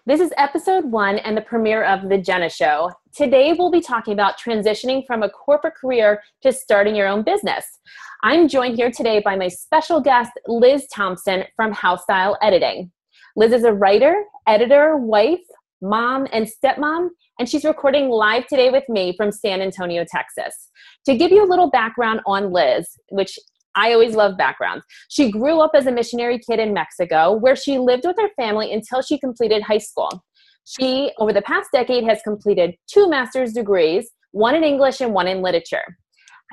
This is episode 1 and the premiere of The Jena Show. Today, we'll be talking about transitioning from a corporate career to starting your own business. I'm joined here today by my special guest, Liz Thompson from House Style Editing. Liz is a writer, editor, wife, mom, and stepmom, and she's recording live today with me from San Antonio, Texas. To give you a little background on Liz, which I always love backgrounds. She grew up as a missionary kid in Mexico, where she lived with her family until she completed high school. She, over the past decade, has completed 2 master's degrees, one in English and one in literature.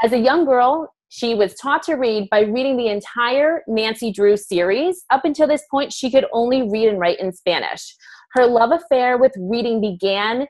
As a young girl, she was taught to read by reading the entire Nancy Drew series. Up until this point, she could only read and write in Spanish. Her love affair with reading began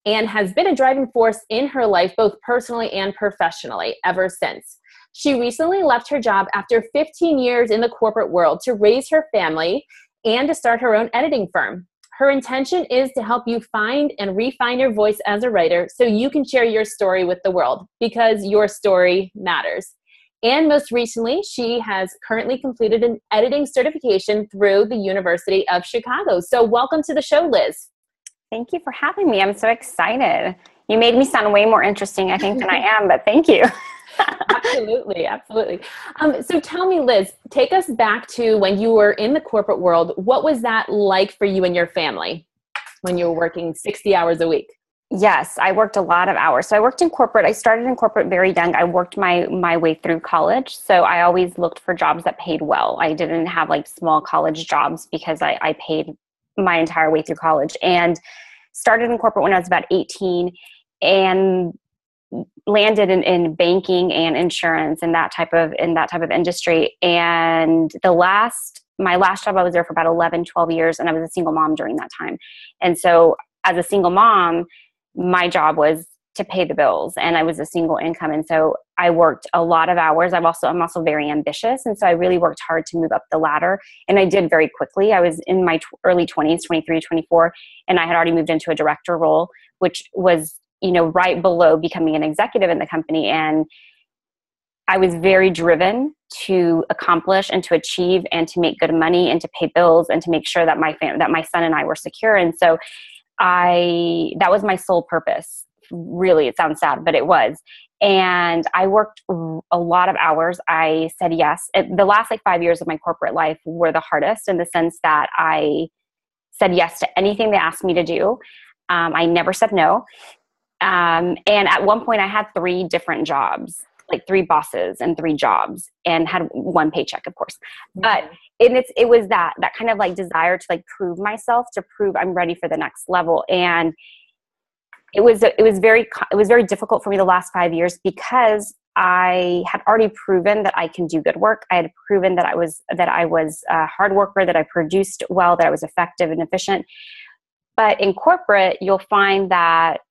and has been a driving force in her life, both personally and professionally, ever since. She recently left her job after 15 years in the corporate world to raise her family and to start her own editing firm. Her intention is to help you find and refine your voice as a writer so you can share your story with the world, because your story matters. And most recently, she has currently completed an editing certification through the University of Chicago. So welcome to the show, Liz. Thank you for having me. I'm so excited. You made me sound way more interesting, I think, than I am, but thank you. Absolutely. So tell me, Liz, take us back to when you were in the corporate world. What was that like for you and your family when you were working 60 hours a week? Yes, I worked a lot of hours. So I worked in corporate. I started in corporate very young. I worked my way through college. So I always looked for jobs that paid well. I didn't have like small college jobs because I paid my entire way through college, and started in corporate when I was about 18 and landed in banking and insurance and that type of industry. And my last job, I was there for about 11, 12 years, and I was a single mom during that time. And so as a single mom, my job was to pay the bills, and I was a single income. And so I worked a lot of hours. I'm also very ambitious. And so I really worked hard to move up the ladder, and I did very quickly. I was in my early 20s, 23, 24, and I had already moved into a director role, which was, right below becoming an executive in the company. And I was very driven to accomplish and to achieve and to make good money and to pay bills and to make sure that my son and I were secure. And so that was my sole purpose. Really, it sounds sad, but it was. And I worked a lot of hours. I said yes. The last 5 years of my corporate life were the hardest, in the sense that I said yes to anything they asked me to do. I never said no. And at one point I had 3 different jobs, 3 bosses and 3 jobs, and had 1 paycheck, of course. But it was that kind of desire to prove myself, to prove I'm ready for the next level. And it was very difficult for me the last 5 years, because I had already proven that I can do good work. I had proven that I was a hard worker, that I produced well, that I was effective and efficient. But in corporate, you'll find that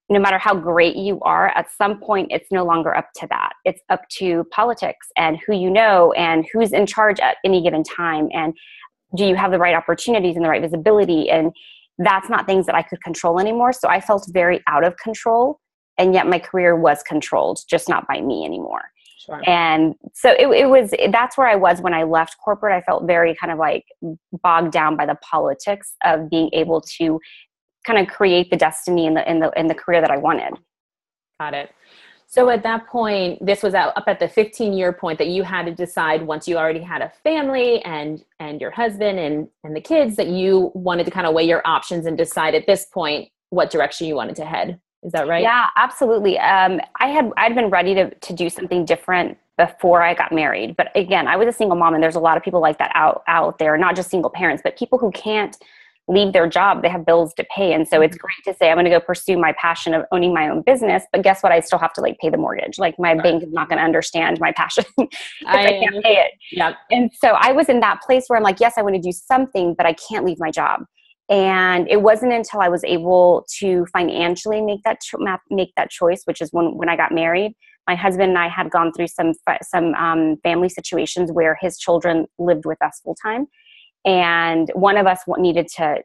no matter how great you are, at some point, it's no longer up to that. It's up to politics and who you know and who's in charge at any given time. And do you have the right opportunities and the right visibility? And that's not things that I could control anymore. So I felt very out of control, and yet my career was controlled, just not by me anymore. Sure. And so that's where I was when I left corporate. I felt very kind of bogged down by the politics of being able to kind of create the destiny in the career that I wanted. Got it. So at that point, this was up at the 15-year point that you had to decide, once you already had a family and your husband and the kids, that you wanted to kind of weigh your options and decide at this point what direction you wanted to head. Is that right? Yeah, absolutely. I'd been ready to do something different before I got married. But again, I was a single mom, and there's a lot of people like that out there, not just single parents, but people who can't leave their job. They have bills to pay. And so it's great to say, I'm going to go pursue my passion of owning my own business. But guess what? I still have to pay the mortgage. My bank is not going to understand my passion if I can't pay it. Yeah. And so I was in that place where I'm yes, I want to do something, but I can't leave my job. And it wasn't until I was able to financially make that choice, which is when I got married. My husband and I had gone through some family situations where his children lived with us full time. And one of us needed to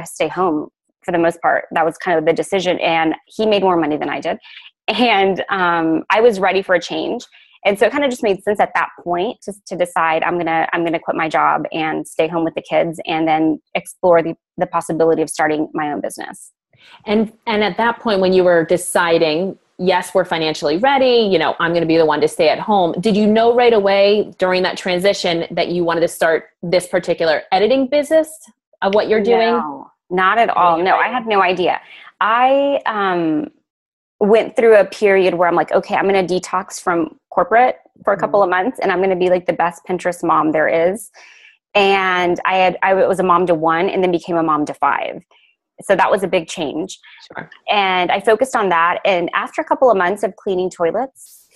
stay home for the most part. That was kind of the decision. And he made more money than I did. And I was ready for a change. And so it kind of just made sense at that point to decide I'm gonna quit my job and stay home with the kids, and then explore the possibility of starting my own business. And at that point, when you were deciding, yes, we're financially ready, you know, I'm going to be the one to stay at home, did you know right away during that transition that you wanted to start this particular editing business of what you're doing? No, not at all. No, I had no idea. I went through a period where I'm like, okay, I'm going to detox from corporate for a couple of months, and I'm going to be like the best Pinterest mom there is. And I was a mom to 1 and then became a mom to 5. So that was a big change. Sure. And I focused on that. And after a couple of months of cleaning toilets,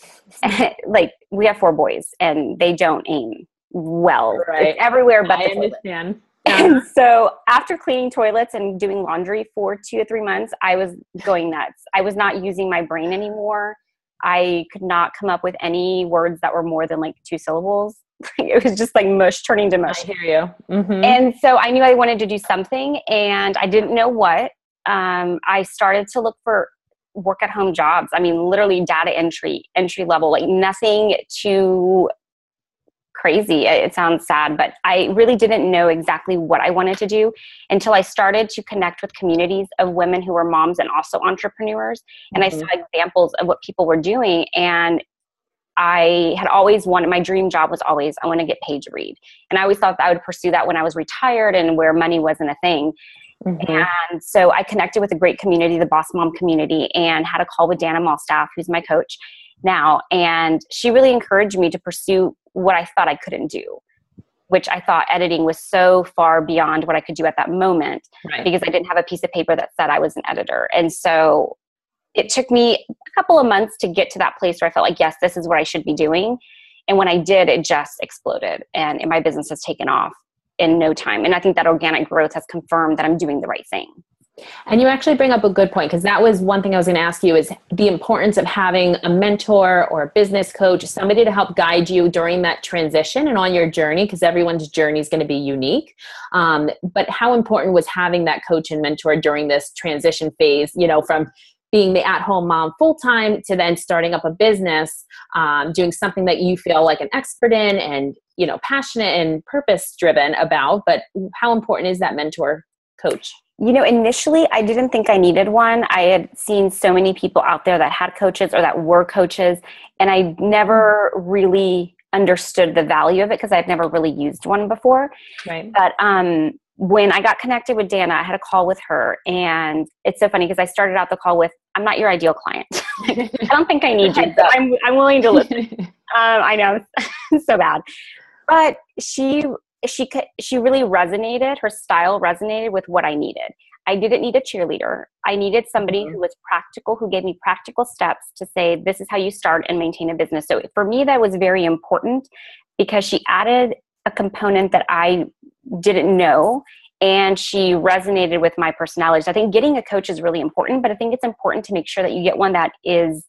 like we have 4 boys and they don't aim well. Right. It's everywhere but I the toilet. understand. And so after cleaning toilets and doing laundry for 2 to 3 months, I was going nuts. I was not using my brain anymore. I could not come up with any words that were more than like 2 syllables. It was just like mush turning to mush. I hear you. Mm-hmm. And so I knew I wanted to do something, and I didn't know what. I started to look for work at home jobs. I mean, literally data entry level, like nothing too crazy. It sounds sad, but I really didn't know exactly what I wanted to do until I started to connect with communities of women who were moms and also entrepreneurs. And I saw examples of what people were doing. And I had always wanted, my dream job was always, I want to get paid to read. And I always thought that I would pursue that when I was retired and where money wasn't a thing. And so I connected with a great community, the Boss Mom community, and had a call with Jena Malstaff, who's my coach now. And she really encouraged me to pursue what I thought I couldn't do, which I thought editing was so far beyond what I could do at that moment, because I didn't have a piece of paper that said I was an editor. And so it took me a couple of months to get to that place where I felt like, yes, this is what I should be doing. And when I did, it just exploded, and my business has taken off in no time. And I think that organic growth has confirmed that I'm doing the right thing. And you actually bring up a good point, because that was one thing I was going to ask you, is the importance of having a mentor or a business coach, somebody to help guide you during that transition and on your journey, because everyone's journey is going to be unique. But how important was having that coach and mentor during this transition phase, you know, from being the at-home mom full-time to then starting up a business, doing something that you feel like an expert in and, you know, passionate and purpose-driven about. But how important is that mentor coach? You know, initially I didn't think I needed one. I had seen so many people out there that had coaches or that were coaches, and I never really understood the value of it because I'd never really used one before. Right. But when I got connected with Jena, I had a call with her, and it's so funny because I started out the call with, I'm not your ideal client. I don't think I need you, but I'm willing to listen. I know, so bad. But she really resonated. Her style resonated with what I needed. I didn't need a cheerleader. I needed somebody who was practical, who gave me practical steps to say, this is how you start and maintain a business. So for me, that was very important because she added a component that I didn't know, and she resonated with my personality. So I think getting a coach is really important, but I think it's important to make sure that you get one that is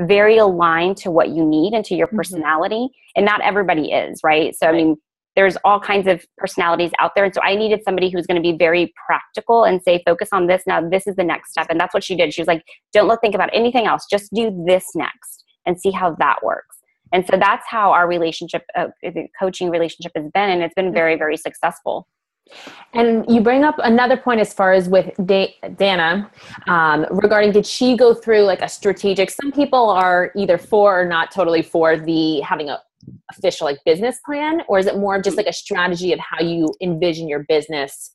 very aligned to what you need and to your personality. And not everybody is, right? So, I mean, there's all kinds of personalities out there. And so I needed somebody who's going to be very practical and say, focus on this. Now, this is the next step. And that's what she did. She was like, don't think about anything else. Just do this next and see how that works. And so that's how our relationship, the coaching relationship has been. And it's been very, very successful. And you bring up another point as far as with Jena, regarding, did she go through like a strategic, some people are either for or not totally for the having a official like business plan, or is it more of just like a strategy of how you envision your business?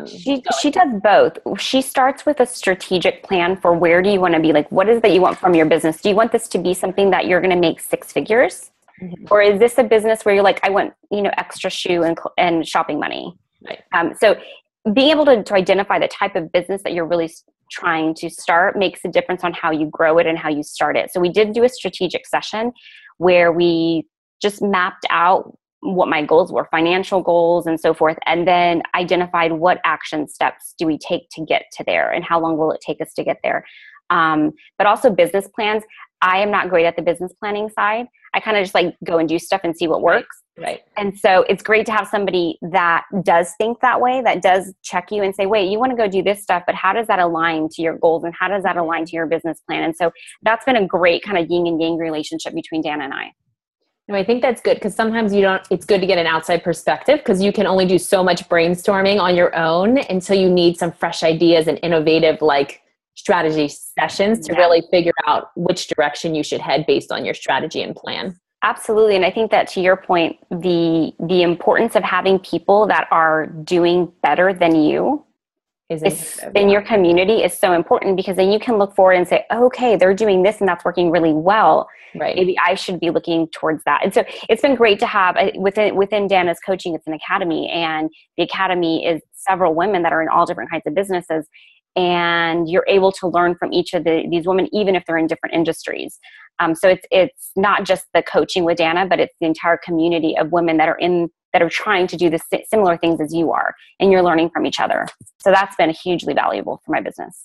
She does both. She starts with a strategic plan for where do you want to be? Like, what is it that you want from your business? Do you want this to be something that you're going to make 6 figures? Or is this a business where you're like, I want, you know, extra shoe and shopping money? Right. So being able to identify the type of business that you're really trying to start makes a difference on how you grow it and how you start it. So we did do a strategic session where we just mapped out what my goals were, financial goals and so forth, and then identified what action steps do we take to get to there and how long will it take us to get there. But also business plans. I am not great at the business planning side. I kind of just like go and do stuff and see what works. Right. And so it's great to have somebody that does think that way, that does check you and say, wait, you want to go do this stuff, but how does that align to your goals and how does that align to your business plan? And so that's been a great kind of yin and yang relationship between Dan and I. No, I think that's good because sometimes it's good to get an outside perspective because you can only do so much brainstorming on your own until you need some fresh ideas and innovative like strategy sessions to really figure out which direction you should head based on your strategy and plan. Absolutely. And I think that to your point, the importance of having people that are doing better than you in your community is so important because then you can look forward and say, oh, okay, they're doing this and that's working really well. Right. Maybe I should be looking towards that. And so it's been great to have within Dana's coaching, it's an academy, and the academy is several women that are in all different kinds of businesses. And you're able to learn from each of these women, even if they're in different industries. So it's not just the coaching with Dana, but it's the entire community of women that are trying to do the similar things as you are, and you're learning from each other. So that's been hugely valuable for my business.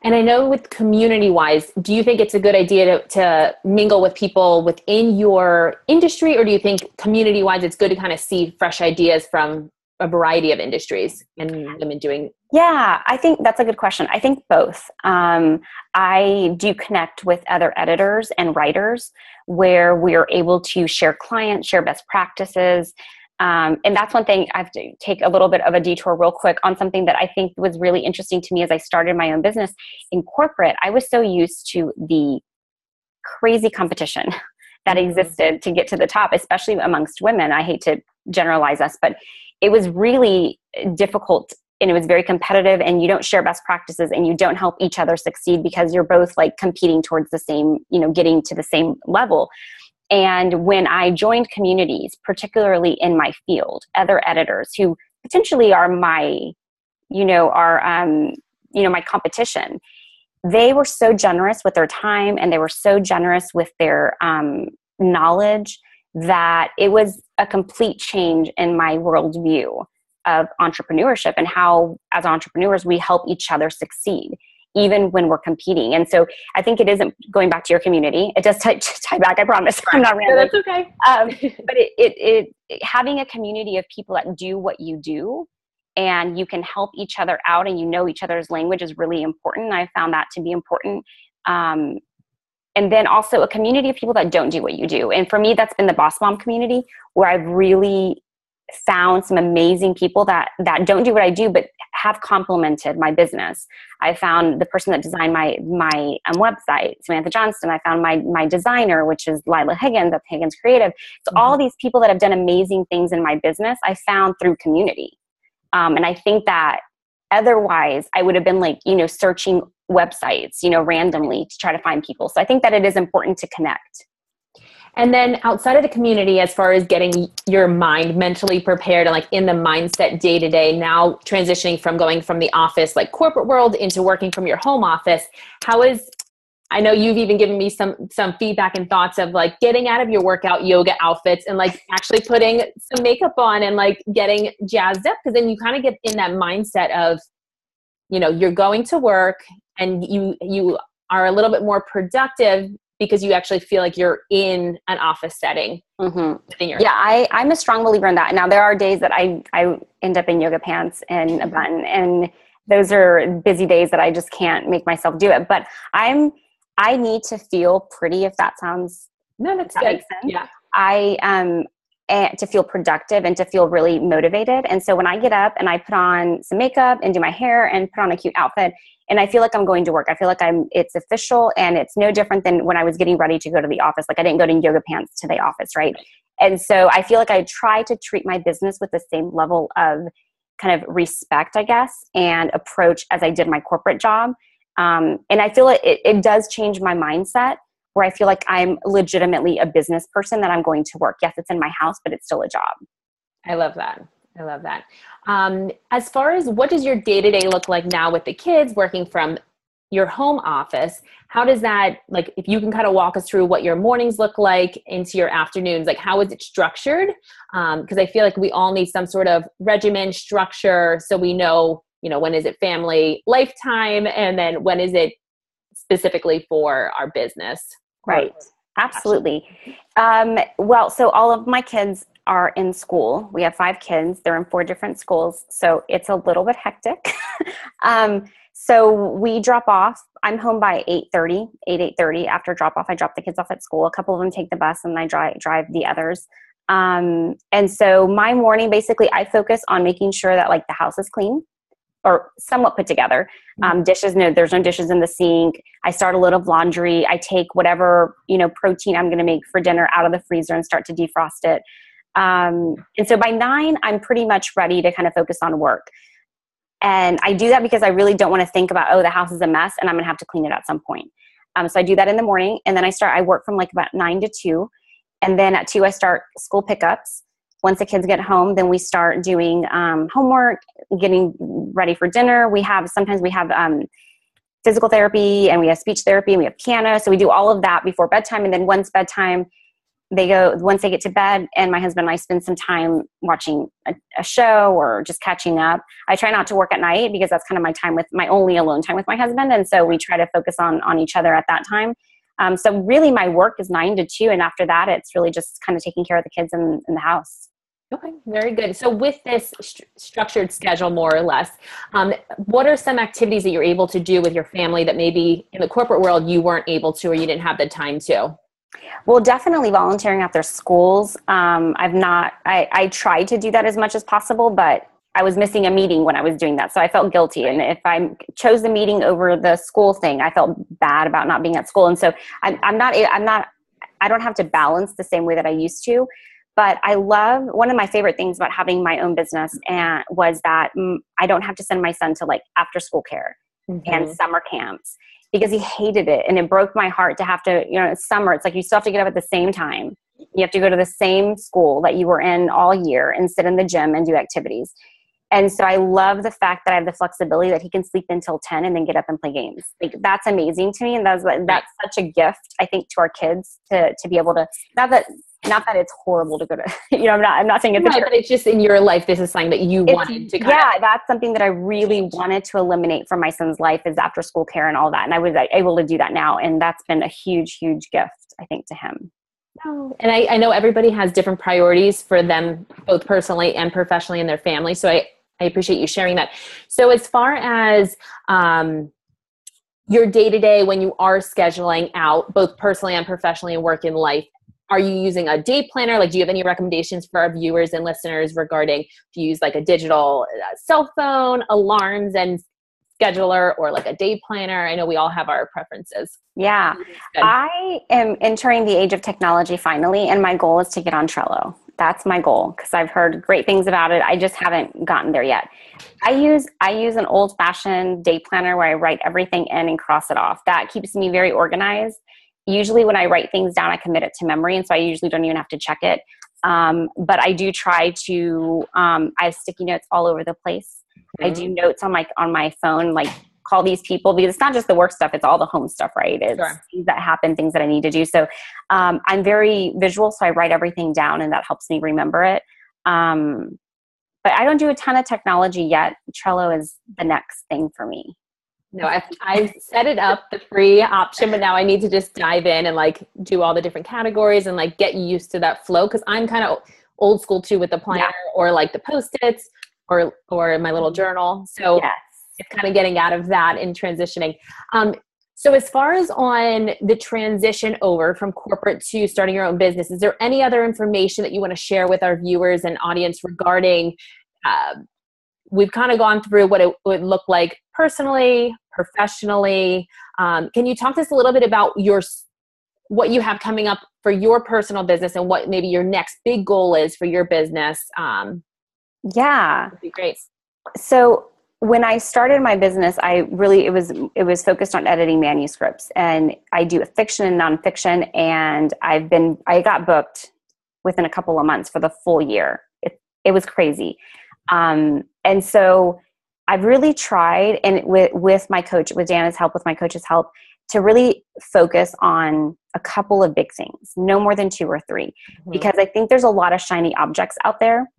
And I know with community-wise, do you think it's a good idea to mingle with people within your industry, or do you think community-wise it's good to kind of see fresh ideas from a variety of industries and women doing? Yeah, I think that's a good question. I think both. I do connect with other editors and writers where we are able to share clients, share best practices. And that's one thing I have to take a little bit of a detour real quick on something that I think was really interesting to me as I started my own business in corporate. I was so used to the crazy competition that existed to get to the top, especially amongst women. I hate to generalize us, but it was really difficult and it was very competitive, and you don't share best practices and you don't help each other succeed because you're both like competing towards the same, getting to the same level. And when I joined communities, particularly in my field, other editors who potentially are my, my competition, they were so generous with their time and they were so generous with their knowledge that it was a complete change in my worldview of entrepreneurship and how, as entrepreneurs, we help each other succeed, even when we're competing. And so I think it isn't going back to your community. It does tie back, I promise. I'm not rambling. No, that's okay. But it having a community of people that do what you do and you can help each other out and each other's language is really important. I found that to be important. And then also a community of people that don't do what you do. And for me, that's been the Boss Mom community, where I've really found some amazing people that don't do what I do, but have complemented my business. I found the person that designed my website, Samantha Johnston. I found my designer, which is Lila Higgins at Higgins Creative. So all these people that have done amazing things in my business, I found through community. And I think that otherwise I would have been searching websites, randomly to try to find people. So I think that it is important to connect. And then outside of the community, as far as getting your mind mentally prepared and in the mindset day to day, now transitioning from going from the office, corporate world, into working from your home office, I know you've even given me some feedback and thoughts of getting out of your workout yoga outfits and actually putting some makeup on and getting jazzed up, because then you kind of get in that mindset of, you're going to work and you are a little bit more productive because you actually feel like you're in an office setting. I'm a strong believer in that. Now, there are days that I end up in yoga pants and a bun, and those are busy days that I just can't make myself do it. But I need to feel pretty, if that sounds, that's that good. makes sense. Yeah. To feel productive and to feel really motivated. And so when I get up and I put on some makeup and do my hair and put on a cute outfit, and I feel like I'm going to work, I feel like it's official, and it's no different than when I was getting ready to go to the office. I didn't go in yoga pants to the office, right? And so I feel like I try to treat my business with the same level of kind of respect, I guess, and approach as I did my corporate job. And I feel it does change my mindset, where I feel like I'm legitimately a business person, that I'm going to work. Yes, it's in my house, but it's still a job. I love that. As far as what does your day-to-day look like now with the kids working from your home office, how does that, if you can kind of walk us through what your mornings look like into your afternoons, how is it structured? Because I feel like we all need some sort of regimen, structure, so we know, when is it family lifetime, and then when is it specifically for our business? Right. Absolutely. Well, so all of my kids are in school. We have 5 kids. They're in 4 different schools. So it's a little bit hectic. So we drop off. I'm home by 8:30. After drop off, I drop the kids off at school. A couple of them take the bus and I drive the others. And so my morning, basically I focus on making sure that like the house is clean or somewhat put together. Dishes, no, there's no dishes in the sink. I start a load of laundry. I take whatever, protein I'm going to make for dinner out of the freezer and start to defrost it. And so by 9, I'm pretty much ready to kind of focus on work. And I do that because I really don't want to think about, the house is a mess and I'm going to have to clean it at some point. So I do that in the morning, and then I work from like about 9 to 2. And then at 2, I start school pickups. Once the kids get home, then we start doing homework, getting ready for dinner. Sometimes we have physical therapy, and we have speech therapy, and we have piano. So we do all of that before bedtime. And then once bedtime, once they get to bed, and my husband and I spend some time watching a show or just catching up. I try not to work at night because that's kind of my only alone time with my husband. And so we try to focus on each other at that time. So really my work is 9 to 2. And after that, it's really just kind of taking care of the kids in the house. Okay, very good. So with this structured schedule, more or less, what are some activities that you're able to do with your family that maybe in the corporate world you weren't able to, or you didn't have the time to? Well, definitely volunteering at their schools. I tried to do that as much as possible, but I was missing a meeting when I was doing that. So I felt guilty. And if I chose the meeting over the school thing, I felt bad about not being at school. And so I don't have to balance the same way that I used to. But one of my favorite things about having my own business was that I don't have to send my son to like after school care and summer camps, because he hated it. And it broke my heart to have to, it's summer. It's like you still have to get up at the same time. You have to go to the same school that you were in all year and sit in the gym and do activities. And so I love the fact that I have the flexibility that he can sleep until 10 and then get up and play games. Like that's amazing to me. And that's such a gift, I think, to our kids to be able to, not that it's horrible to go to, I'm not saying it's right, but it's just in your life, this is something that you wanted to that's something that I really wanted to eliminate from my son's life, is after school care and all that. And I was able to do that now. And that's been a huge, huge gift, I think, to him. And I know everybody has different priorities for them, both personally and professionally in their family. So I appreciate you sharing that. So as far as your day-to-day, when you are scheduling out both personally and professionally and work in life, are you using a day planner? Like, do you have any recommendations for our viewers and listeners regarding, do you use like a digital cell phone, alarms and scheduler, or like a day planner? I know we all have our preferences. Yeah. I am entering the age of technology finally, and my goal is to get on Trello. That's my goal, because I've heard great things about it. I just haven't gotten there yet. I use an old-fashioned day planner where I write everything in and cross it off. That keeps me very organized. Usually when I write things down, I commit it to memory, and so I usually don't even have to check it. But I do try to, I have sticky notes all over the place. I do notes on my phone, like call these people, because it's not just the work stuff, it's all the home stuff, right? It's things that happen, things that I need to do. So I'm very visual, so I write everything down, and that helps me remember it. But I don't do a ton of technology yet. Trello is the next thing for me. No, I've set it up, the free option, but now I need to just dive in and like do all the different categories and like get used to that flow. Cause I'm kind of old school too with the planner or like the Post-its or my little journal. So it's kind of getting out of that and transitioning. So as far as on the transition over from corporate to starting your own business, is there any other information that you want to share with our viewers and audience regarding, we've kind of gone through what it would look like personally, professionally. Can you talk to us a little bit about what you have coming up for your personal business and what maybe your next big goal is for your business? That'd be great. So when I started my business, it was focused on editing manuscripts, and I do fiction and nonfiction, and I got booked within a couple of months for the full year. It was crazy. And so I've really tried, and with my coach, with Jana's help, with my coach's help, to really focus on a couple of big things, no more than 2 or 3, because I think there's a lot of shiny objects out there.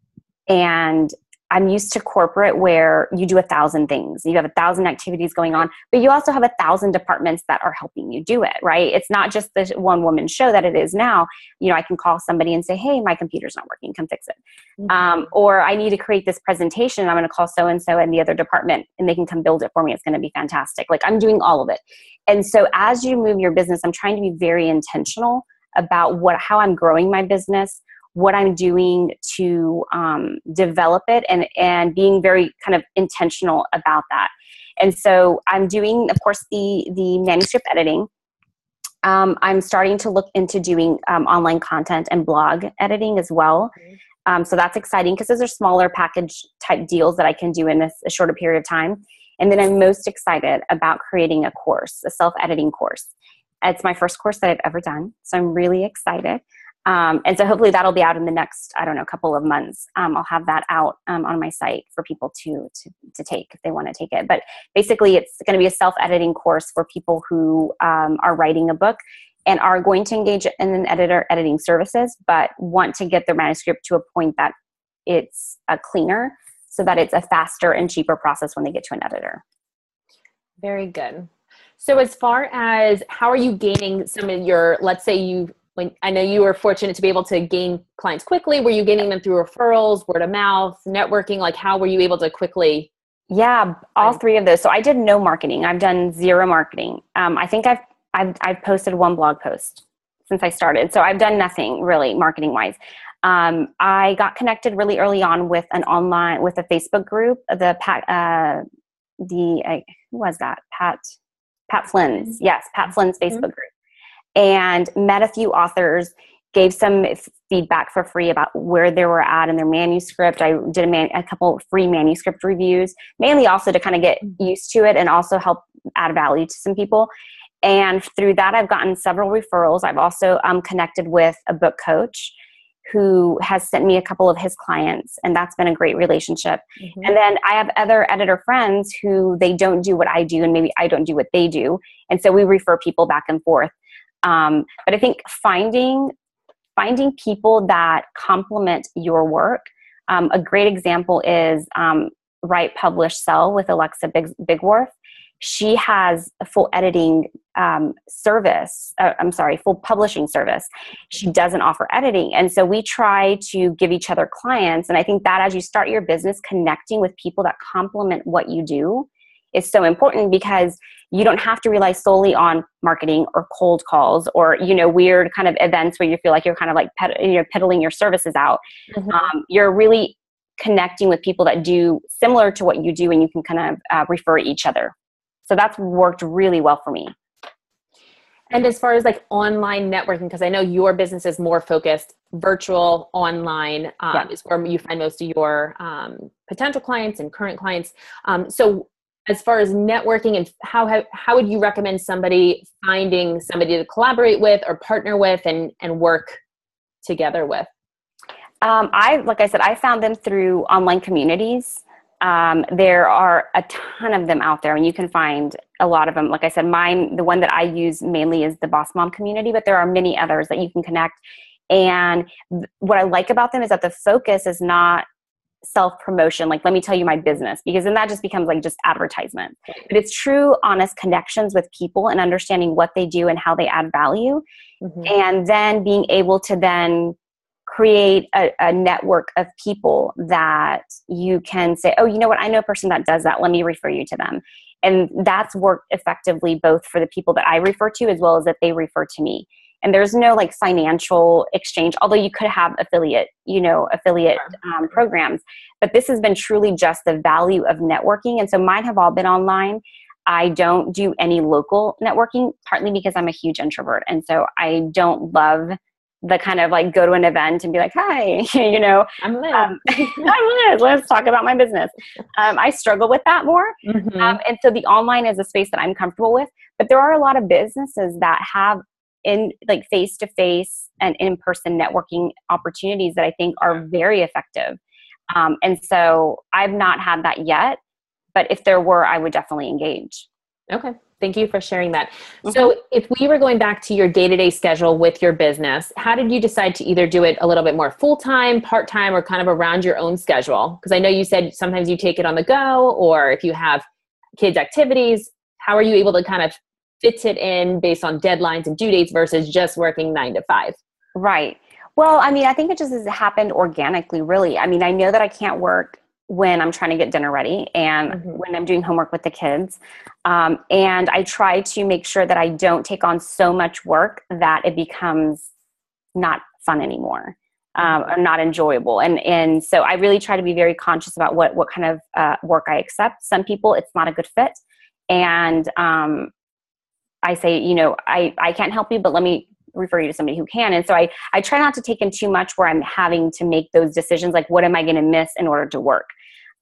And I'm used to corporate where you do 1,000 things. You have 1,000 activities going on, but you also have 1,000 departments that are helping you do it, right? It's not just the one woman show that it is now. I can call somebody and say, hey, my computer's not working, come fix it. Mm-hmm. Or I need to create this presentation. I'm going to call so-and-so in the other department and they can come build it for me. It's going to be fantastic. Like, I'm doing all of it. And so as you move your business, I'm trying to be very intentional about how I'm growing my business, what I'm doing to develop it, and being very kind of intentional about that. And so I'm doing, of course, the manuscript editing. I'm starting to look into doing online content and blog editing as well. So that's exciting because those are smaller package type deals that I can do in a shorter period of time. And then I'm most excited about creating a course, a self-editing course. It's my first course that I've ever done. So I'm really excited. And so hopefully that'll be out in the next, couple of months. I'll have that out on my site for people to take if they want to take it. But basically, it's going to be a self-editing course for people who are writing a book and are going to engage in an editor editing services, but want to get their manuscript to a point that it's cleaner so that it's a faster and cheaper process when they get to an editor. Very good. So as far as how are you gaining some of your, let's say I know you were fortunate to be able to gain clients quickly. Were you gaining them through referrals, word of mouth, networking? Like, how were you able to quickly? Yeah, all three of those. So I did no marketing. I've done zero marketing. I think I've posted one blog post since I started. So I've done nothing really marketing wise. I got connected really early on with a Facebook group, who was that? Pat Flynn's. Yes, Pat Flynn's Facebook group. And met a few authors, gave some feedback for free about where they were at in their manuscript. I did a couple of free manuscript reviews, mainly also to kind of get used to it and also help add value to some people. And through that, I've gotten several referrals. I've also connected with a book coach who has sent me a couple of his clients, and that's been a great relationship. Mm-hmm. And then I have other editor friends who they don't do what I do, and maybe I don't do what they do. And so we refer people back and forth. But I think finding people that complement your work. A great example is Write, Publish, Sell with Alexa Bigworth. She has a full editing full publishing service. She doesn't offer editing. And so we try to give each other clients. And I think that as you start your business, connecting with people that complement what you do is so important, because you don't have to rely solely on marketing or cold calls or, weird kind of events where you feel like you're kind of like peddling your services out. Mm-hmm. You're really connecting with people that do similar to what you do, and you can kind of refer each other. So that's worked really well for me. And as far as like online networking, because I know your business is more focused virtual, online is where you find most of your potential clients and current clients. So as far as networking, and how would you recommend somebody finding somebody to collaborate with or partner with and work together with? Like I said, I found them through online communities. There are a ton of them out there, and you can find a lot of them. Like I said, the one that I use mainly is the Boss Mom community, but there are many others that you can connect. And what I like about them is that the focus is not self-promotion, like let me tell you my business, because then that just becomes like just advertisement. But it's true, honest connections with people and understanding what they do and how they add value. Mm-hmm. And then being able to then create a network of people that you can say, oh, you know what, I know a person that does that, let me refer you to them. And that's worked effectively both for the people that I refer to as well as that they refer to me. And there's no like financial exchange, although you could have affiliate programs. But this has been truly just the value of networking. And so mine have all been online. I don't do any local networking, partly because I'm a huge introvert. And so I don't love the kind of like go to an event and be like, hi, I'm Liz. I'm Liz. Let's talk about my business. I struggle with that more. Mm-hmm. And so the online is a space that I'm comfortable with. But there are a lot of businesses that have in like face-to-face and in-person networking opportunities that I think are very effective. And so I've not had that yet, but if there were, I would definitely engage. Okay. Thank you for sharing that. Mm-hmm. So if we were going back to your day-to-day schedule with your business, how did you decide to either do it a little bit more full-time, part-time, or kind of around your own schedule? Because I know you said sometimes you take it on the go, or if you have kids' activities, how are you able to kind of fit it in based on deadlines and due dates versus just working 9 to 5? Right. Well, I mean, I think it just has happened organically, really. I mean, I know that I can't work when I'm trying to get dinner ready and when I'm doing homework with the kids. And I try to make sure that I don't take on so much work that it becomes not fun anymore, or not enjoyable. And so I really try to be very conscious about what kind of work I accept. Some people, it's not a good fit. And I say, you know, I can't help you, but let me refer you to somebody who can. And so I try not to take in too much where I'm having to make those decisions, like what am I going to miss in order to work?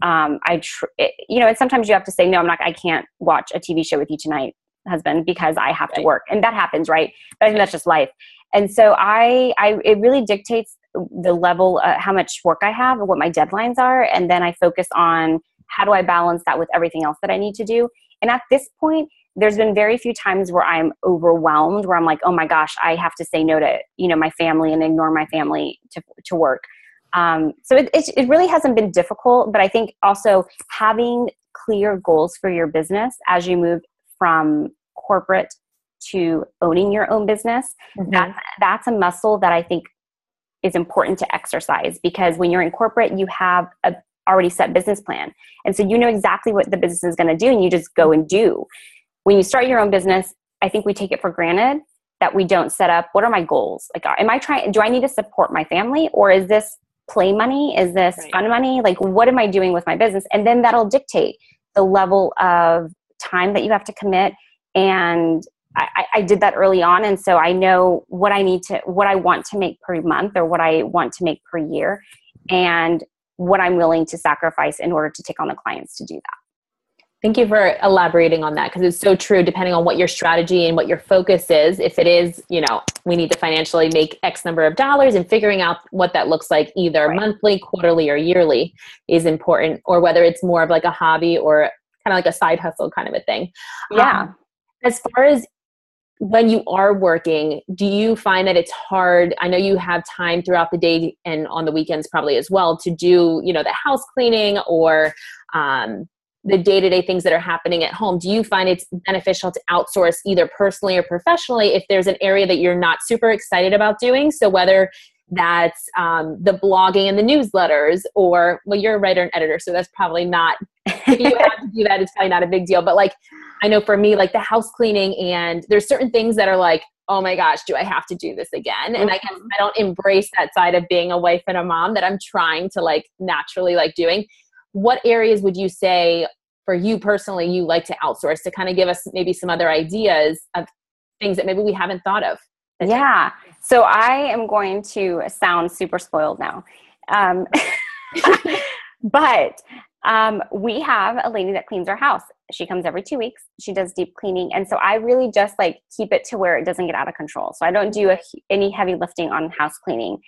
You know, and sometimes you have to say, no, I can't watch a TV show with you tonight, husband, because I have to work. And that happens, right? But I think that's just life. And so it really dictates the level, how much work I have and what my deadlines are. And then I focus on how do I balance that with everything else that I need to do. And at this point, there's been very few times where I'm overwhelmed, where I'm like, oh my gosh, I have to say no to, you know, my family and ignore my family to work. So it really hasn't been difficult, but I think also having clear goals for your business as you move from corporate to owning your own business, that's a muscle that I think is important to exercise, because when you're in corporate, you have a already set business plan. And so you know exactly what the business is going to do and you just go and do. When you start your own business, I think we take it for granted that we don't set up, what are my goals? Like, do I need to support my family, or is this play money? Is this fun money? Like, what am I doing with my business? And then that'll dictate the level of time that you have to commit. And I did that early on. And so I know what I want to make per month, or what I want to make per year, and what I'm willing to sacrifice in order to take on the clients to do that. Thank you for elaborating on that, because it's so true, depending on what your strategy and what your focus is. If it is, you know, we need to financially make X number of dollars, and figuring out what that looks like either monthly, quarterly, or yearly is important, or whether it's more of like a hobby or kind of like a side hustle kind of a thing. Yeah. As far as when you are working, do you find that it's hard? I know you have time throughout the day and on the weekends probably as well to do, you know, the house cleaning or the day-to-day things that are happening at home. Do you find it's beneficial to outsource either personally or professionally if there's an area that you're not super excited about doing? So whether that's the blogging and the newsletters, or, well, you're a writer and editor, so that's probably not, if you have to do that, it's probably not a big deal. But like, I know for me, like the house cleaning, and there's certain things that are like, oh my gosh, do I have to do this again? And I guess I don't embrace that side of being a wife and a mom that I'm trying to like naturally like doing. What areas would you say for you personally you like to outsource, to kind of give us maybe some other ideas of things that maybe we haven't thought of? Yeah. So I am going to sound super spoiled now. But we have a lady that cleans our house. She comes every 2 weeks. She does deep cleaning. And so I really just like keep it to where it doesn't get out of control. So I don't do any heavy lifting on house cleaning.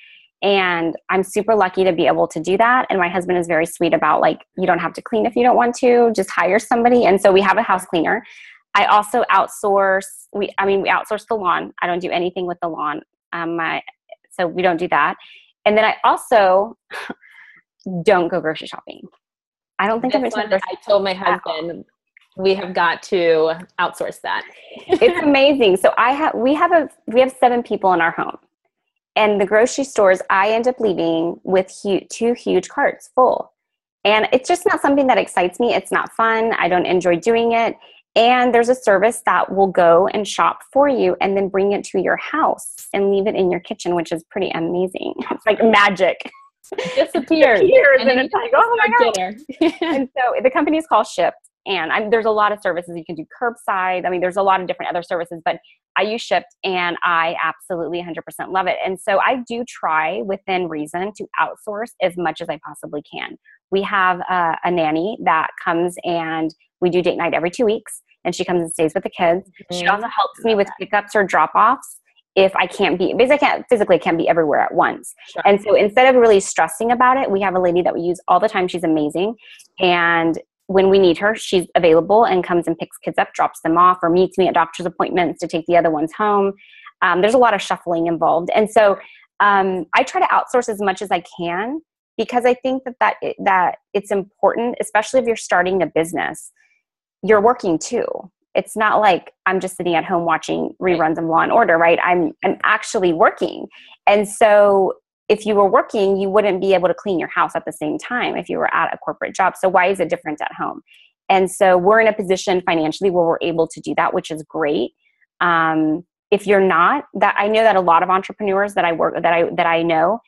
And I'm super lucky to be able to do that. And my husband is very sweet about like, you don't have to clean if you don't want to, just hire somebody. And so we have a house cleaner. I also outsource. We outsource the lawn. I don't do anything with the lawn. So we don't do that. And then I also don't go grocery shopping. I don't think I told my husband we have got to outsource that. It's amazing. So we have 7 people in our home. And the grocery stores, I end up leaving with 2 huge carts full. And it's just not something that excites me. It's not fun. I don't enjoy doing it. And there's a service that will go and shop for you and then bring it to your house and leave it in your kitchen, which is pretty amazing. It's like magic. It disappears. And then it's like, oh my God. And so the company is called Shipt. And there's a lot of services. You can do curbside. I mean, there's a lot of different other services, but I use Shipt and I absolutely 100% love it. And so I do try within reason to outsource as much as I possibly can. We have a nanny that comes and we do date night every 2 weeks, and she comes and stays with the kids. Mm-hmm. She also helps me with pickups or drop-offs if I can't be, because I can't be everywhere at once. Sure. And so instead of really stressing about it, we have a lady that we use all the time. She's amazing. And when we need her, she's available and comes and picks kids up, drops them off, or meets me at doctor's appointments to take the other ones home. There's a lot of shuffling involved. And so I try to outsource as much as I can, because I think that it's important, especially if you're starting a business. You're working too. It's not like I'm just sitting at home watching reruns of Law and Order, right? I'm actually working. And so if you were working, you wouldn't be able to clean your house at the same time if you were at a corporate job. So why is it different at home? And so we're in a position financially where we're able to do that, which is great. If you're not, that I know that a lot of entrepreneurs that I know,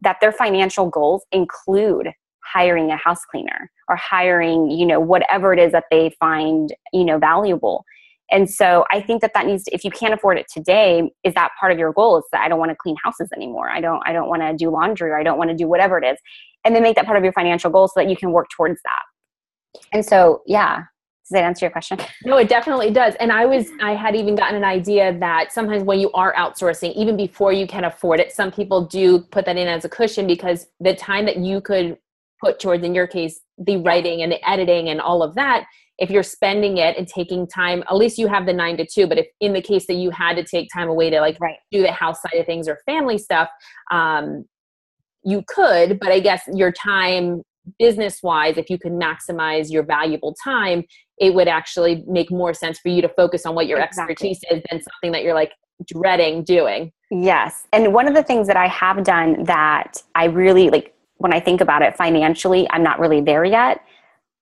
that their financial goals include hiring a house cleaner or hiring, whatever it is that they find, valuable. And so I think that needs to, if you can't afford it today, is that part of your goal? Is that I don't want to clean houses anymore. I don't want to do laundry, or I don't want to do whatever it is. And then make that part of your financial goal so that you can work towards that. And so, yeah. Does that answer your question? No, it definitely does. And I had even gotten an idea that sometimes when you are outsourcing, even before you can afford it, some people do put that in as a cushion, because the time that you could put towards, in your case, the writing and the editing and all of that, if you're spending it and taking time, at least you have the 9 to 2. But if in the case that you had to take time away to do the house side of things or family stuff, you could, but I guess your time business wise, if you can maximize your valuable time, it would actually make more sense for you to focus on what your expertise is than something that you're dreading doing. Yes. And one of the things that I have done that I really when I think about it financially, I'm not really there yet,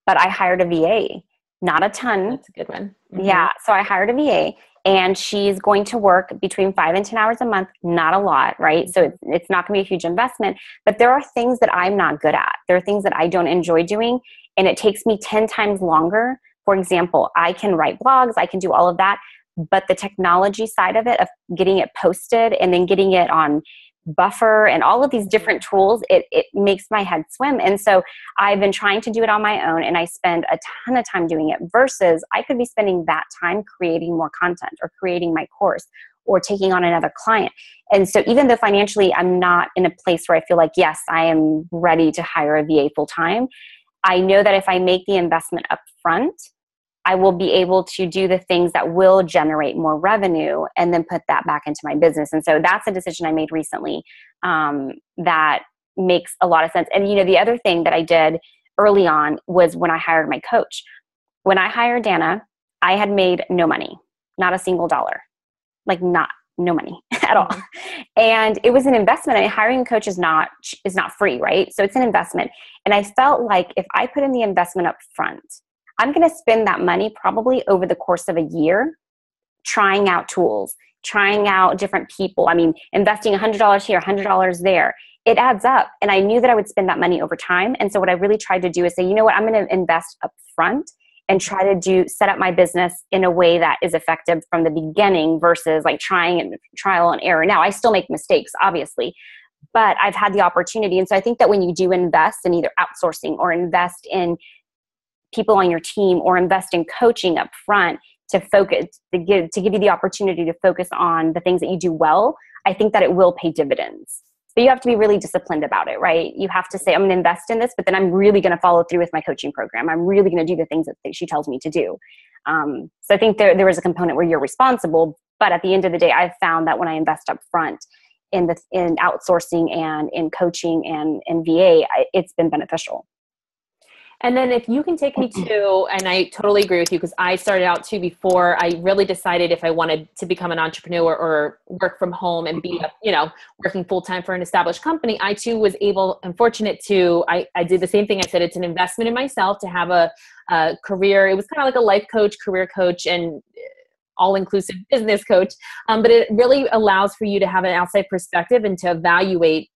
but I hired a VA. Not a ton. That's a good one. Mm-hmm. Yeah. So I hired a VA, and she's going to work between 5 and 10 hours a month. Not a lot, right? So it's not going to be a huge investment, but there are things that I'm not good at. There are things that I don't enjoy doing, and it takes me 10 times longer. For example, I can write blogs, I can do all of that, but the technology side of it, of getting it posted and then getting it on Buffer and all of these different tools, it makes my head swim. And so I've been trying to do it on my own, and I spend a ton of time doing it, versus I could be spending that time creating more content or creating my course or taking on another client. And so even though financially I'm not in a place where I feel like, yes, I am ready to hire a VA full time, I know that if I make the investment up front, I will be able to do the things that will generate more revenue and then put that back into my business. And so that's a decision I made recently that makes a lot of sense. And, the other thing that I did early on was when I hired my coach. When I hired Jena, I had made no money, not a single dollar, no money at all. And it was an investment. I mean, hiring a coach is not free, right? So it's an investment. And I felt like if I put in the investment up front, I'm going to spend that money probably over the course of a year trying out tools, trying out different people. I mean, investing $100 here, $100 there, it adds up. And I knew that I would spend that money over time. And so what I really tried to do is say, you know what, I'm going to invest up front and try to set up my business in a way that is effective from the beginning versus trial and error. Now, I still make mistakes, obviously, but I've had the opportunity. And so I think that when you do invest in either outsourcing or invest in people on your team or invest in coaching up front to focus, to give you the opportunity to focus on the things that you do well, I think that it will pay dividends. But you have to be really disciplined about it, right? You have to say, I'm going to invest in this, but then I'm really going to follow through with my coaching program. I'm really going to do the things that she tells me to do. So I think there is a component where you're responsible, but at the end of the day, I've found that when I invest up front in outsourcing and in coaching and in VA, it's been beneficial. And then if you can take me to, and I totally agree with you, because I started out too before I really decided if I wanted to become an entrepreneur or work from home and be, working full time for an established company, I too was fortunate to, I did the same thing. I said, it's an investment in myself to have a career. It was kind of like a life coach, career coach, and all-inclusive business coach. But it really allows for you to have an outside perspective and to evaluate,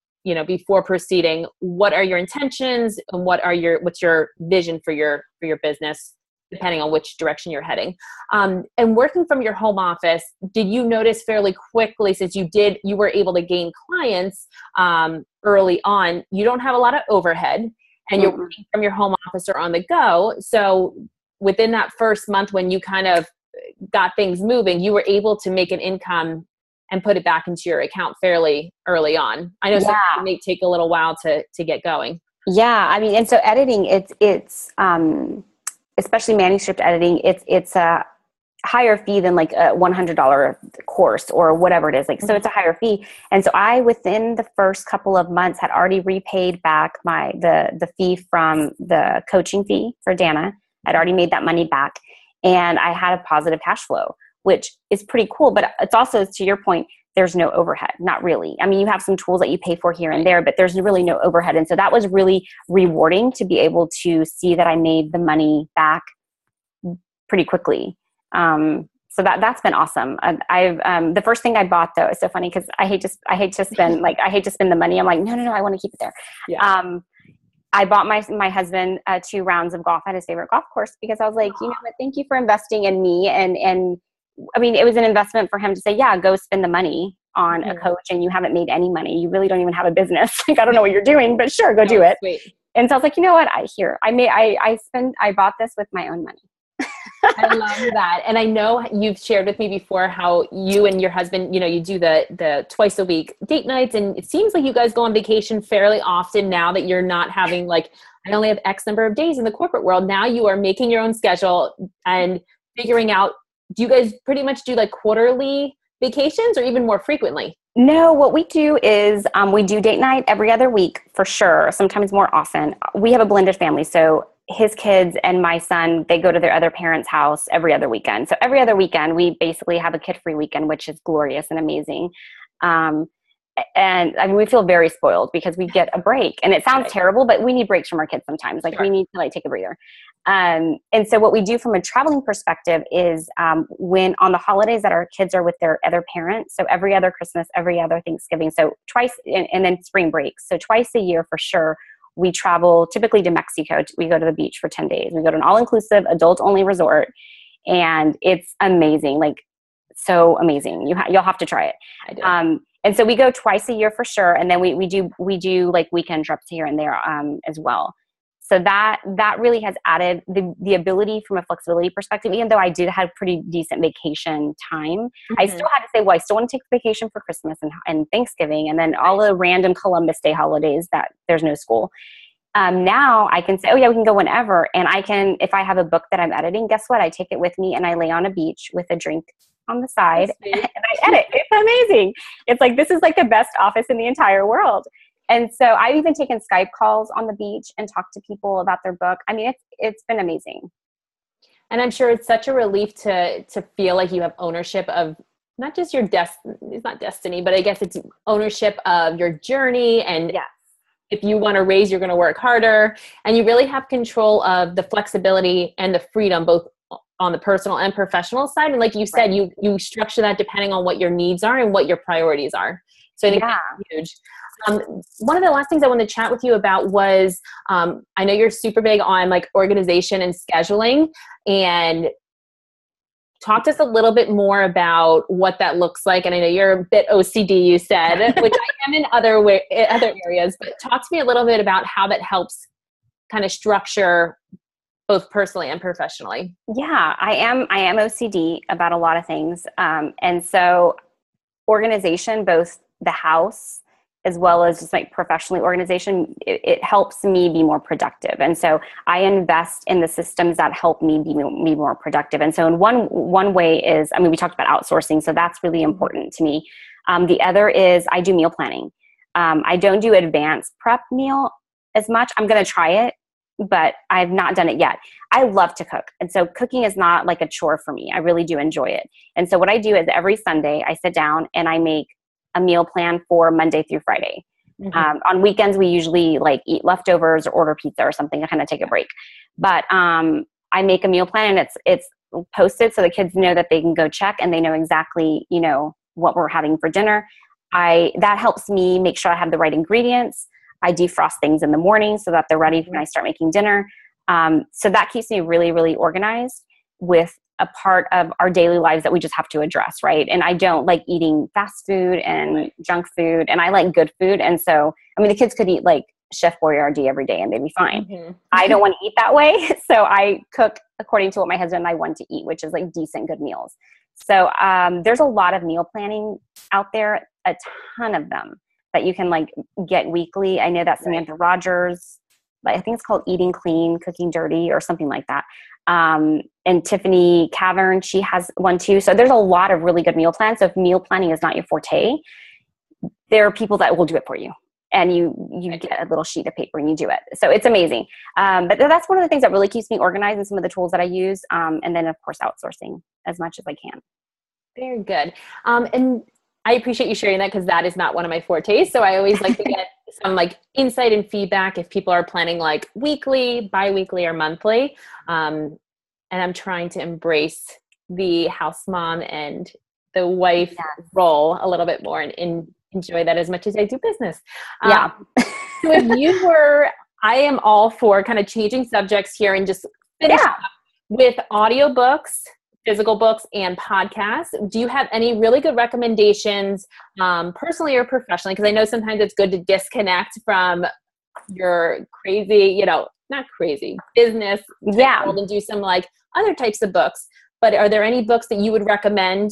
before proceeding, what are your intentions and what's your vision for your business, depending on which direction you're heading. And working from your home office, did you notice fairly quickly, since you were able to gain clients early on, you don't have a lot of overhead and you're working from your home office or on the go. So within that first month, when you kind of got things moving, you were able to make an income and put it back into your account fairly early on. I know some may take a little while to get going. Yeah. I mean, and so editing, it's especially manuscript editing, it's a higher fee than like a $100 course or whatever it is. Like, so it's a higher fee. And so I, within the first couple of months, had already repaid back the fee from the coaching fee for Jena. I'd already made that money back, and I had a positive cash flow, which is pretty cool. But it's also, to your point, there's no overhead. Not really. I mean, you have some tools that you pay for here and there, but there's really no overhead. And so that was really rewarding to be able to see that I made the money back pretty quickly. So that's been awesome. The first thing I bought, though, is so funny because I hate to spend the money. I'm like, no, I want to keep it there. Yeah. I bought my husband 2 rounds of golf at his favorite golf course because I was like, you know what, thank you for investing in me. And I mean, it was an investment for him to say, yeah, go spend the money on a coach, and you haven't made any money. You really don't even have a business. Like, I don't know what you're doing, but sure, go do it. Sweet. And so I was like, you know what, I bought this with my own money. I love that. And I know you've shared with me before how you and your husband, you do the twice a week date nights. And it seems like you guys go on vacation fairly often now that you're not having like, I only have X number of days in the corporate world. Now you are making your own schedule and figuring out, do you guys pretty much do like quarterly vacations or even more frequently? No, what we do is we do date night every other week for sure. Sometimes more often. We have a blended family. So his kids and my son, they go to their other parents' house every other weekend. So every other weekend, we basically have a kid-free weekend, which is glorious and amazing. And I mean, we feel very spoiled because we get a break. And it sounds terrible, but we need breaks from our kids sometimes. Like we need to like take a breather. And so what we do from a traveling perspective is when on the holidays that our kids are with their other parents, so every other Christmas, every other Thanksgiving, so twice, and then spring breaks. So twice a year for sure. We travel typically to Mexico. We go to the beach for 10 days. We go to an all-inclusive, adult-only resort, and it's amazing, like so amazing. You'll have to try it. I do. And so we go twice a year for sure, and then we do like weekend trips here and there as well. So that really has added the ability from a flexibility perspective. Even though I did have pretty decent vacation time, I still had to say, well, I still want to take vacation for Christmas and Thanksgiving, and then all the random Columbus Day holidays that there's no school. Now I can say, oh yeah, we can go whenever. And I can, if I have a book that I'm editing, guess what? I take it with me and I lay on a beach with a drink on the side and I edit. It's amazing. It's like, this is like the best office in the entire world. And so I've even taken Skype calls on the beach and talked to people about their book. I mean, it's been amazing. And I'm sure it's such a relief to feel like you have ownership of not just your it's not destiny, but I guess it's ownership of your journey. And if you want to raise, you're going to work harder, and you really have control of the flexibility and the freedom, both on the personal and professional side. And like you said, you structure that depending on what your needs are and what your priorities are. So I think that's huge. One of the last things I wanted to chat with you about was, I know you're super big on like organization and scheduling, and talk to us a little bit more about what that looks like. And I know you're a bit OCD, you said, which I am in other areas, but talk to me a little bit about how that helps kind of structure both personally and professionally. Yeah, I am OCD about a lot of things. And so organization, both the house as well as just like professionally organization, it helps me be more productive. And so I invest in the systems that help me be more productive. And so in one way is, I mean, we talked about outsourcing, so that's really important to me. The other is I do meal planning. I don't do advanced prep meal as much. I'm going to try it, but I've not done it yet. I love to cook. And so cooking is not like a chore for me. I really do enjoy it. And so what I do is every Sunday I sit down and I make a meal plan for Monday through Friday. On weekends, we usually like eat leftovers or order pizza or something to kind of take a break. But I make a meal plan and it's posted so the kids know that they can go check and they know exactly, what we're having for dinner. That helps me make sure I have the right ingredients. I defrost things in the morning so that they're ready when I start making dinner. So that keeps me really, really organized with a part of our daily lives that we just have to address, right? And I don't like eating fast food and junk food, and I like good food. And so, I mean, the kids could eat like Chef Boyardee every day and they'd be fine. I don't want to eat that way. So I cook according to what my husband and I want to eat, which is like decent, good meals. So there's a lot of meal planning out there, a ton of them that you can like get weekly. I know that Samantha Rogers I think it's called Eating Clean, Cooking Dirty, or something like that. And Tiffany Cavern, she has one too. So there's a lot of really good meal plans. So if meal planning is not your forte, there are people that will do it for you. And you get a little sheet of paper and you do it. So it's amazing. But that's one of the things that really keeps me organized, and some of the tools that I use. And then of course, outsourcing as much as I can. Very good. And I appreciate you sharing that, because that is not one of my fortes. So I always like to get some like insight and feedback if people are planning like weekly, bi-weekly, or monthly. And I'm trying to embrace the house mom and the wife role a little bit more, and enjoy that as much as I do business. Yeah. So if you were, I am all for kind of changing subjects here and just finish up with audiobooks, physical books, and podcasts. Do you have any really good recommendations, personally or professionally? Because I know sometimes it's good to disconnect from your crazy, not crazy, business world and do some like other types of books. But are there any books that you would recommend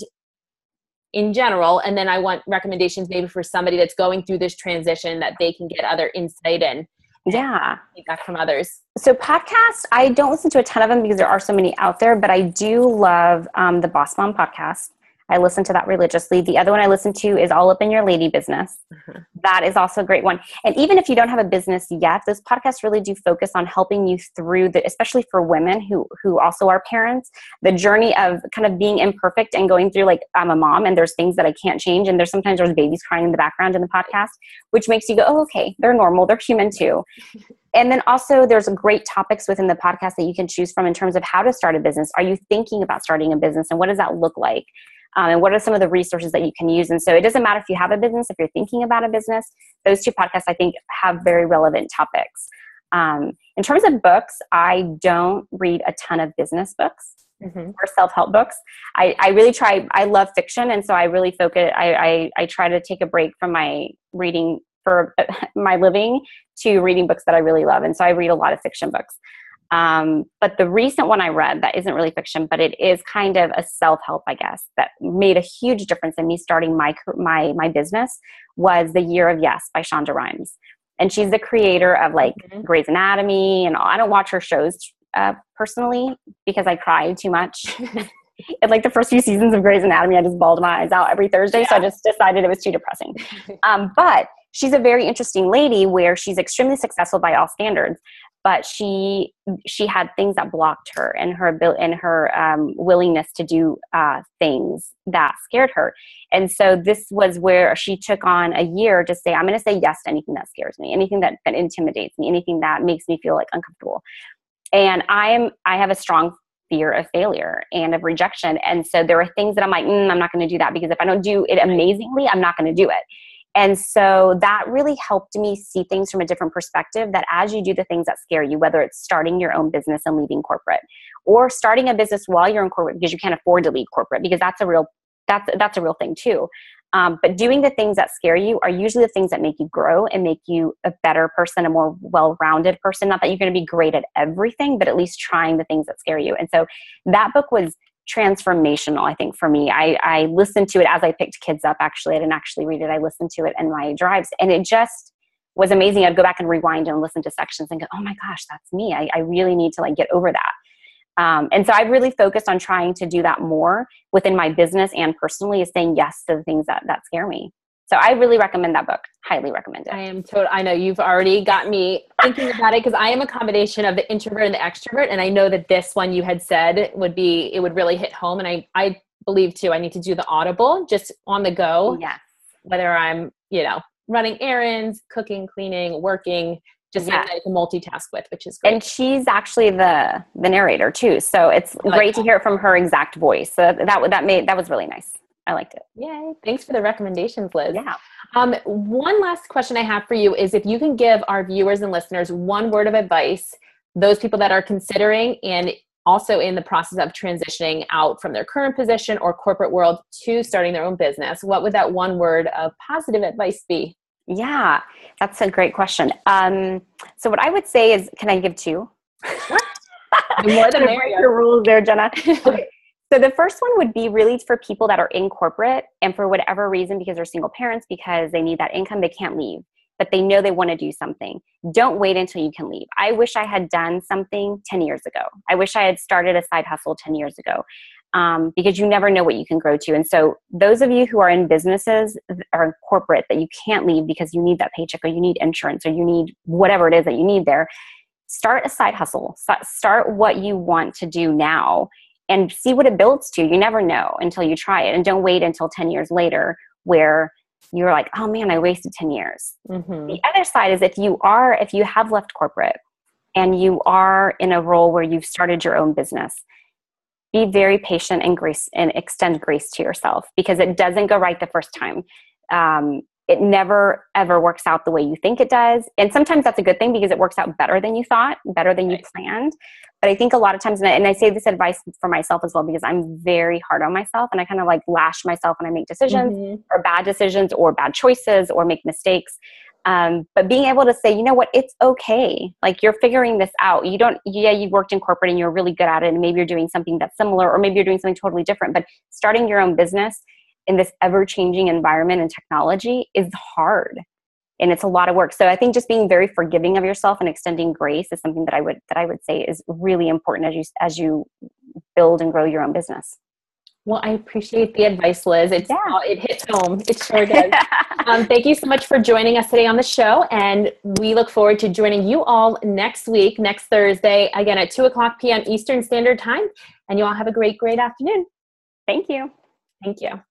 in general? And then I want recommendations maybe for somebody that's going through this transition, that they can get other insight and feedback from others. So podcasts, I don't listen to a ton of them because there are so many out there, but I do love the Boss Mom podcast. I listen to that religiously. The other one I listen to is All Up in Your Lady Business. Mm-hmm. That is also a great one. And even if you don't have a business yet, those podcasts really do focus on helping you through especially for women who also are parents, the journey of kind of being imperfect and going through, like, I'm a mom and there's things that I can't change. And sometimes there's babies crying in the background in the podcast, which makes you go, oh, okay, they're normal. They're human too. And then also there's great topics within the podcast that you can choose from in terms of how to start a business. Are you thinking about starting a business, and what does that look like? And what are some of the resources that you can use? And so it doesn't matter if you have a business, if you're thinking about a business, those two podcasts I think have very relevant topics. In terms of books, I don't read a ton of business books or self-help books. I really try. I love fiction. And so I really focus, I try to take a break from my reading for my living to reading books that I really love. And so I read a lot of fiction books. But the recent one I read that isn't really fiction, but it is kind of a self-help, I guess, that made a huge difference in me starting my business was The Year of Yes by Shonda Rhimes. And she's the creator of like Grey's Anatomy and all. I don't watch her shows personally because I cry too much. In like the first few seasons of Grey's Anatomy, I just bawled my eyes out every Thursday. Yeah. So I just decided it was too depressing. But she's a very interesting lady where she's extremely successful by all standards. But she had things that blocked her and her willingness to do things that scared her. And so this was where she took on a year to say, I'm going to say yes to anything that scares me, anything that intimidates me, anything that makes me feel like uncomfortable. And I have a strong fear of failure and of rejection. And so there are things that I'm like, I'm not going to do that, because if I don't do it amazingly, I'm not going to do it. And so that really helped me see things from a different perspective, that as you do the things that scare you, whether it's starting your own business and leaving corporate, or starting a business while you're in corporate because you can't afford to leave corporate, because that's a real thing too. But doing the things that scare you are usually the things that make you grow and make you a better person, a more well-rounded person. Not that you're going to be great at everything, but at least trying the things that scare you. And so that book was transformational, I think, for me. I listened to it as I picked kids up. Actually, I didn't actually read it. I listened to it in my drives, and it just was amazing. I'd go back and rewind and listen to sections and go, oh my gosh, that's me. I really need to like get over that. And so I really focused on trying to do that more within my business and personally, is saying yes to the things that scare me. So I really recommend that book. Highly recommend it. I know you've already got me thinking about it, because I am a combination of the introvert and the extrovert. And I know that this one you had said it would really hit home. And I believe too, I need to do the Audible just on the go. Yeah. Whether I'm, running errands, cooking, cleaning, working, just something that I can multitask with, which is great. And she's actually the narrator too. So it's great to hear it from her exact voice. So that was really nice. I liked it. Yay. Thanks for the recommendations, Liz. Yeah. One last question I have for you is, if you can give our viewers and listeners one word of advice, those people that are considering and also in the process of transitioning out from their current position or corporate world to starting their own business, what would that one word of positive advice be? Yeah, that's a great question. So what I would say is, can I give two? The more the merrier. Your rules there, Jena. Okay. So the first one would be really for people that are in corporate and for whatever reason, because they're single parents, because they need that income, they can't leave. but they know they want to do something. Don't wait until you can leave. I wish I had done something 10 years ago. I wish I had started a side hustle 10 years ago, because you never know what you can grow to. And so those of you who are in businesses or in corporate that you can't leave because you need that paycheck or you need insurance or you need whatever it is that you need there, start a side hustle. Start what you want to do now and see what it builds to. You never know until you try it. And don't wait until 10 years later where you're like, oh man, I wasted 10 years. Mm-hmm. The other side is if you have left corporate and you are in a role where you've started your own business, be very patient and extend grace to yourself, because it doesn't go right the first time. It never, ever works out the way you think it does. And sometimes that's a good thing because it works out better than you thought, better than you planned. But I think a lot of times, and I say this advice for myself as well, because I'm very hard on myself and I kind of like lash myself when I make decisions or bad decisions or bad choices or make mistakes. But being able to say, you know what, it's okay. Like, you're figuring this out. You worked in corporate and you're really good at it. And maybe you're doing something that's similar, or maybe you're doing something totally different, but starting your own business in this ever-changing environment and technology is hard, and it's a lot of work. So I think just being very forgiving of yourself and extending grace is something that I would say is really important as you build and grow your own business. Well, I appreciate the advice, Liz. It hits home. It sure does. Thank you so much for joining us today on the show, and we look forward to joining you all next week, next Thursday, again at 2:00 p.m. Eastern Standard Time. And you all have a great, great afternoon. Thank you. Thank you.